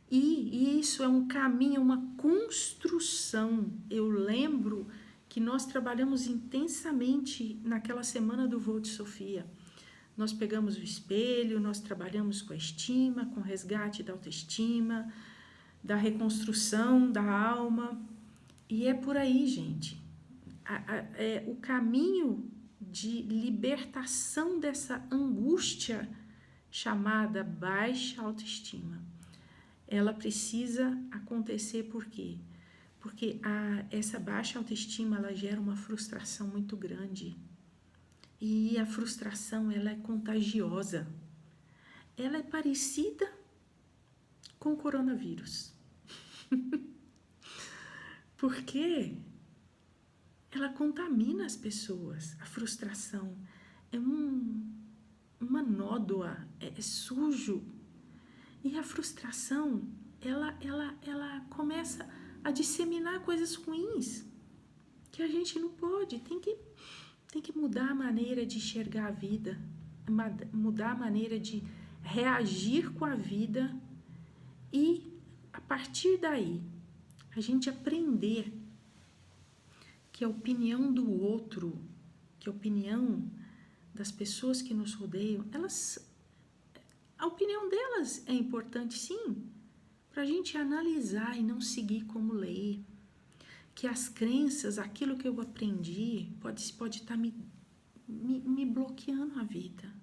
E isso é um caminho, uma construção. Eu lembro que nós trabalhamos intensamente naquela semana do voo de Sofia. Nós pegamos o espelho, nós trabalhamos com a estima, com o resgate da autoestima, da reconstrução da alma. E é por aí, gente. O caminho de libertação dessa angústia chamada baixa autoestima. Ela precisa acontecer por quê? Porque essa baixa autoestima ela gera uma frustração muito grande. E a frustração ela é contagiosa. Ela é parecida com o coronavírus. Porque ela contamina as pessoas. A frustração é uma nódoa, é sujo. E a frustração, ela começa a disseminar coisas ruins que a gente não pode. Tem que mudar a maneira de enxergar a vida, mudar a maneira de reagir com a vida e, a partir daí, a gente aprender que a opinião do outro, que a opinião das pessoas que nos rodeiam, a opinião delas é importante, sim, para a gente analisar e não seguir como lei. Que as crenças, aquilo que eu aprendi, pode estar me bloqueando a vida.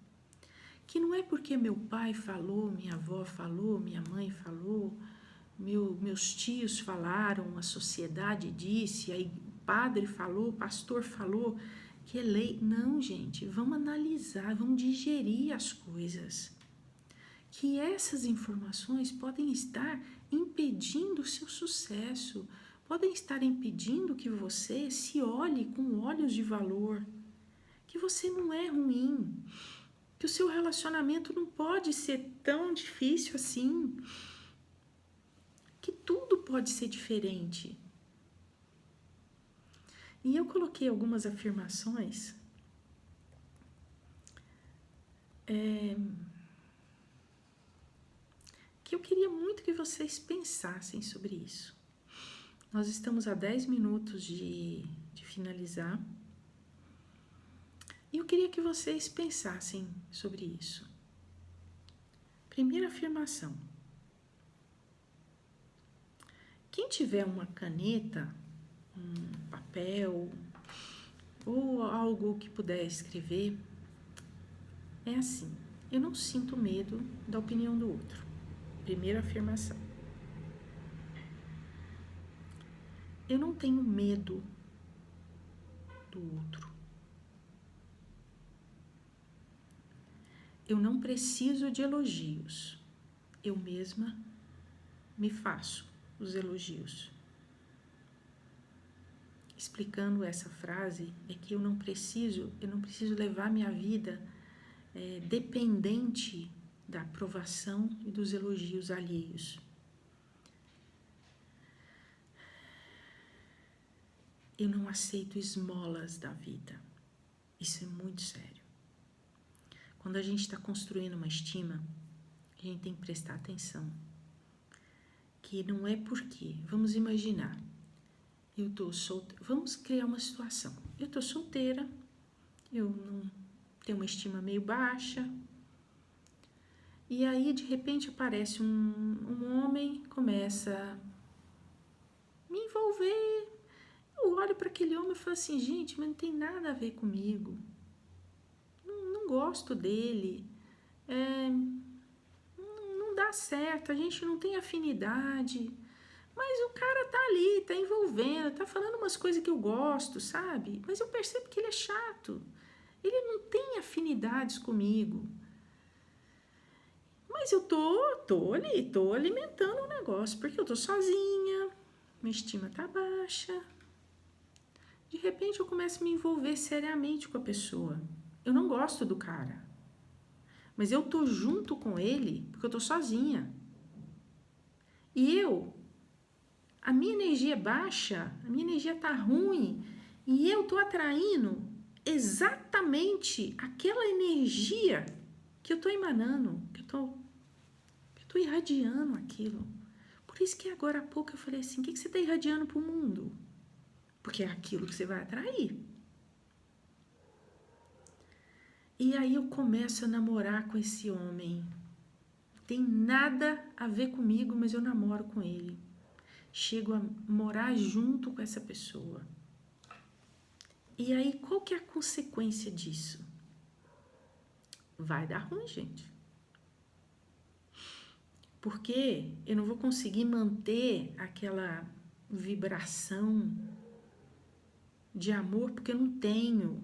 Que não é porque meu pai falou, minha avó falou, minha mãe falou, meus tios falaram, a sociedade disse, aí o padre falou, o pastor falou, que é lei. Não, gente, vamos analisar, vamos digerir as coisas. Que essas informações podem estar impedindo o seu sucesso, podem estar impedindo que você se olhe com olhos de valor, que você não é ruim, que o seu relacionamento não pode ser tão difícil assim, que tudo pode ser diferente. E eu coloquei algumas afirmações que eu queria muito que vocês pensassem sobre isso. Nós estamos a 10 minutos de finalizar. E eu queria que vocês pensassem sobre isso. Primeira afirmação. Quem tiver uma caneta, um papel ou algo que puder escrever, é assim: eu não sinto medo da opinião do outro. Primeira afirmação. Eu não tenho medo do outro. Eu não preciso de elogios. Eu mesma me faço os elogios. Explicando essa frase, é que eu não preciso levar minha vida dependente da aprovação e dos elogios alheios. Eu não aceito esmolas da vida. Isso é muito sério. Quando a gente está construindo uma estima, a gente tem que prestar atenção. Que não é porque, vamos imaginar, eu tô solteira, vamos criar uma situação. Eu tô solteira, eu não tenho uma estima meio baixa, e aí de repente aparece um homem, começa a me envolver. Eu olho para aquele homem e falo assim, gente, mas não tem nada a ver comigo. Não gosto dele. Não dá certo, a gente não tem afinidade. Mas o cara tá ali, tá envolvendo, tá falando umas coisas que eu gosto, sabe? Mas eu percebo que ele é chato. Ele não tem afinidades comigo. Mas eu tô ali, tô alimentando o negócio, porque eu tô sozinha, minha estima tá baixa. De repente eu começo a me envolver seriamente com a pessoa. Eu não gosto do cara. Mas eu tô junto com ele porque eu tô sozinha. E a minha energia é baixa, a minha energia tá ruim, e eu tô atraindo exatamente aquela energia que eu tô emanando, que eu tô irradiando aquilo. Por isso que agora há pouco eu falei assim, o que você tá irradiando pro mundo? Porque é aquilo que você vai atrair. E aí eu começo a namorar com esse homem. Não tem nada a ver comigo, mas eu namoro com ele. Chego a morar junto com essa pessoa. E aí, qual que é a consequência disso? Vai dar ruim, gente. Porque eu não vou conseguir manter aquela vibração de amor, porque eu não tenho.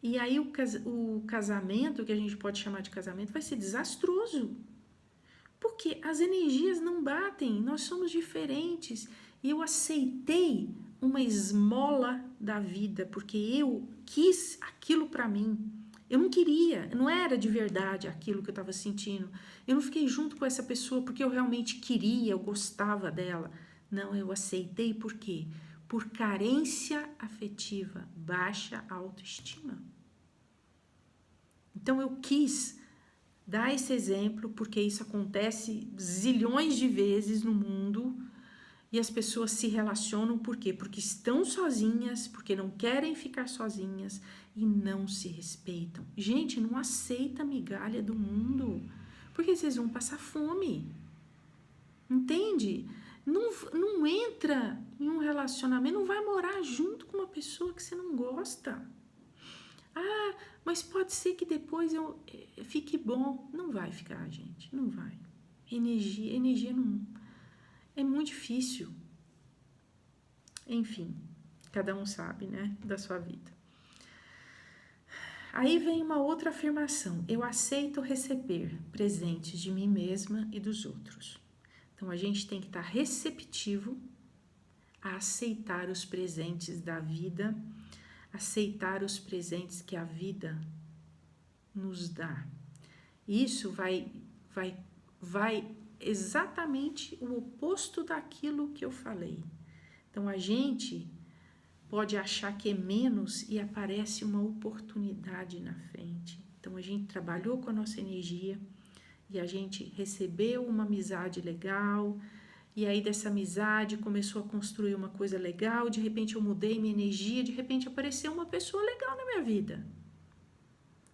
E aí o casamento, que a gente pode chamar de casamento, vai ser desastroso. Porque as energias não batem, nós somos diferentes. E eu aceitei uma esmola da vida, porque eu quis aquilo para mim. Eu não queria, não era de verdade aquilo que eu estava sentindo. Eu não fiquei junto com essa pessoa porque eu realmente queria, eu gostava dela. Não, eu aceitei por quê? Por carência afetiva, baixa autoestima. Então eu quis dar esse exemplo porque isso acontece zilhões de vezes no mundo e as pessoas se relacionam por quê? Porque estão sozinhas, porque não querem ficar sozinhas e não se respeitam. Gente, não aceita a migalha do mundo, porque vocês vão passar fome. Entende? Não entra em um relacionamento, não vai morar junto com uma pessoa que você não gosta. Ah, mas pode ser que depois eu fique bom. Não vai ficar, gente, não vai. Energia não... É muito difícil. Enfim, cada um sabe, né, da sua vida. Aí vem uma outra afirmação. Eu aceito receber presentes de mim mesma e dos outros. Então, a gente tem que estar receptivo a aceitar os presentes da vida, aceitar os presentes que a vida nos dá. Isso vai exatamente o oposto daquilo que eu falei. Então, a gente pode achar que é menos e aparece uma oportunidade na frente. Então, a gente trabalhou com a nossa energia e a gente recebeu uma amizade legal, e aí dessa amizade começou a construir uma coisa legal, de repente eu mudei minha energia, de repente apareceu uma pessoa legal na minha vida.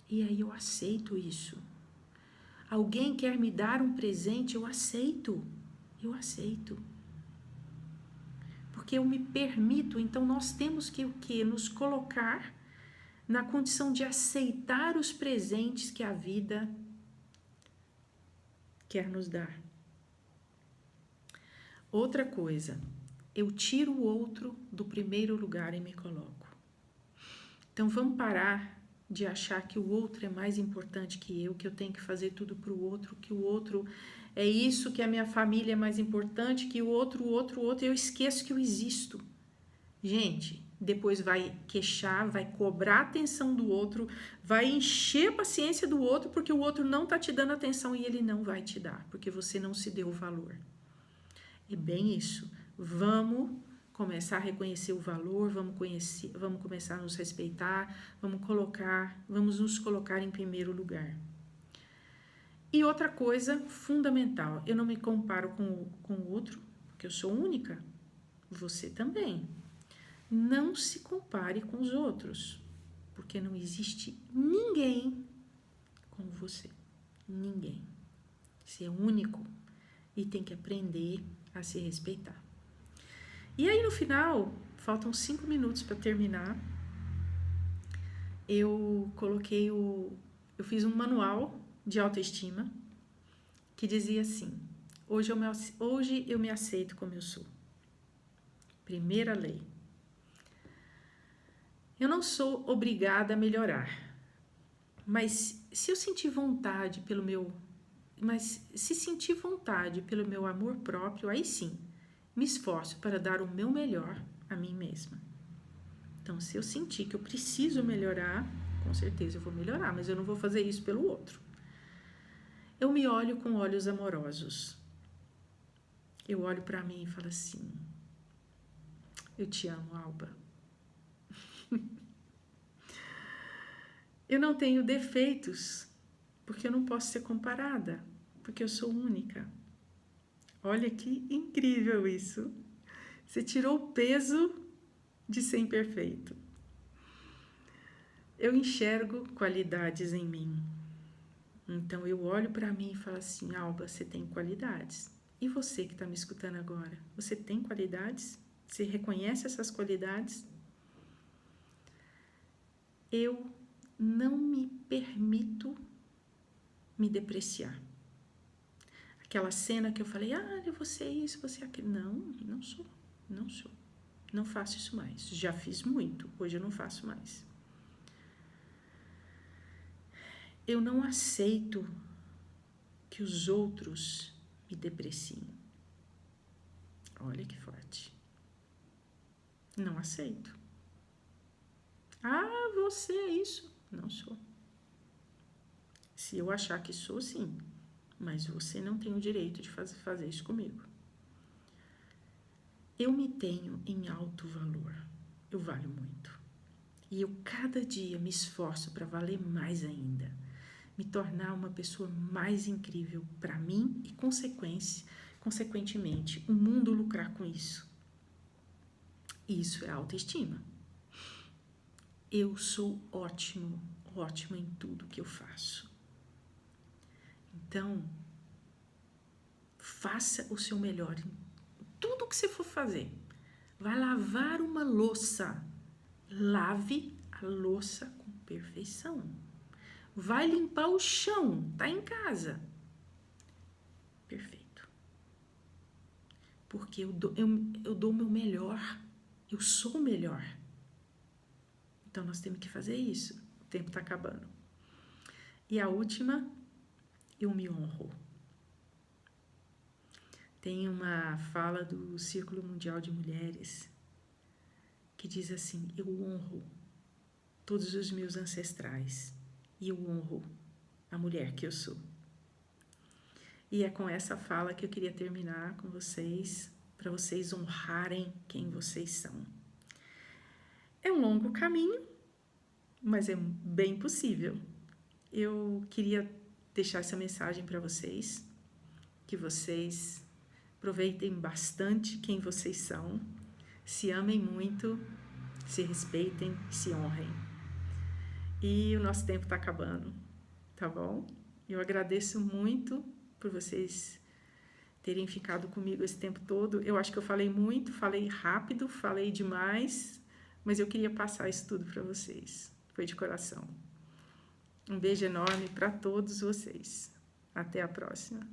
E aí eu aceito isso. Alguém quer me dar um presente, eu aceito. Eu aceito. Porque eu me permito, então nós temos que o quê? Nos colocar na condição de aceitar os presentes que a vida quer nos dar. Outra coisa, eu tiro o outro do primeiro lugar e me coloco. Então vamos parar de achar que o outro é mais importante que eu tenho que fazer tudo para o outro, que o outro é isso, que a minha família é mais importante, que o outro, eu esqueço que eu existo. Gente, depois vai queixar, vai cobrar a atenção do outro, vai encher a paciência do outro porque o outro não está te dando atenção e ele não vai te dar, porque você não se deu o valor. É bem isso. Vamos começar a reconhecer o valor, vamos começar a nos respeitar, vamos nos colocar em primeiro lugar. E outra coisa fundamental, eu não me comparo com o outro, porque eu sou única, você também. Não se compare com os outros, porque não existe ninguém como você, ninguém. Você é único e tem que aprender a se respeitar. E aí no final, faltam 5 minutos para terminar, eu fiz um manual de autoestima que dizia assim: hoje eu me aceito como eu sou. Primeira lei. Eu não sou obrigada a melhorar, mas se sentir vontade pelo meu amor próprio, aí sim, me esforço para dar o meu melhor a mim mesma. Então, se eu sentir que eu preciso melhorar, com certeza eu vou melhorar, mas eu não vou fazer isso pelo outro. Eu me olho com olhos amorosos. Eu olho para mim e falo assim: eu te amo, Alba. Eu não tenho defeitos, porque eu não posso ser comparada, porque eu sou única. Olha que incrível isso. Você tirou o peso de ser imperfeito. Eu enxergo qualidades em mim. Então eu olho para mim e falo assim: Alba, você tem qualidades. E você que está me escutando agora, você tem qualidades? Você reconhece essas qualidades? Eu não me permito me depreciar. Aquela cena que eu falei: você é isso, você é aquilo. Não sou. Não faço isso mais. Já fiz muito, hoje eu não faço mais. Eu não aceito que os outros me depreciem. Olha que forte. Não aceito. Você é isso. Não sou. Se eu achar que sou, sim. Mas você não tem o direito de fazer isso comigo. Eu me tenho em alto valor. Eu valho muito. E eu cada dia me esforço para valer mais ainda. Me tornar uma pessoa mais incrível para mim e, consequentemente, o mundo lucrar com isso. Isso é autoestima. Eu sou ótima em tudo que eu faço. Então, faça o seu melhor em tudo que você for fazer. Vai lavar uma louça. Lave a louça com perfeição. Vai limpar o chão, tá em casa. Perfeito. Porque eu dou o meu melhor. Eu sou o melhor. Então, nós temos que fazer isso. O tempo está acabando. E a última, eu me honro. Tem uma fala do Círculo Mundial de Mulheres que diz assim: eu honro todos os meus ancestrais e eu honro a mulher que eu sou. E é com essa fala que eu queria terminar com vocês, para vocês honrarem quem vocês são. É um longo caminho, mas é bem possível. Eu queria deixar essa mensagem para vocês, que vocês aproveitem bastante quem vocês são, se amem muito, se respeitem, se honrem. E o nosso tempo está acabando, tá bom? Eu agradeço muito por vocês terem ficado comigo esse tempo todo. Eu acho que eu falei muito, falei rápido, falei demais, mas eu queria passar isso tudo para vocês. Foi de coração. Um beijo enorme para todos vocês. Até a próxima.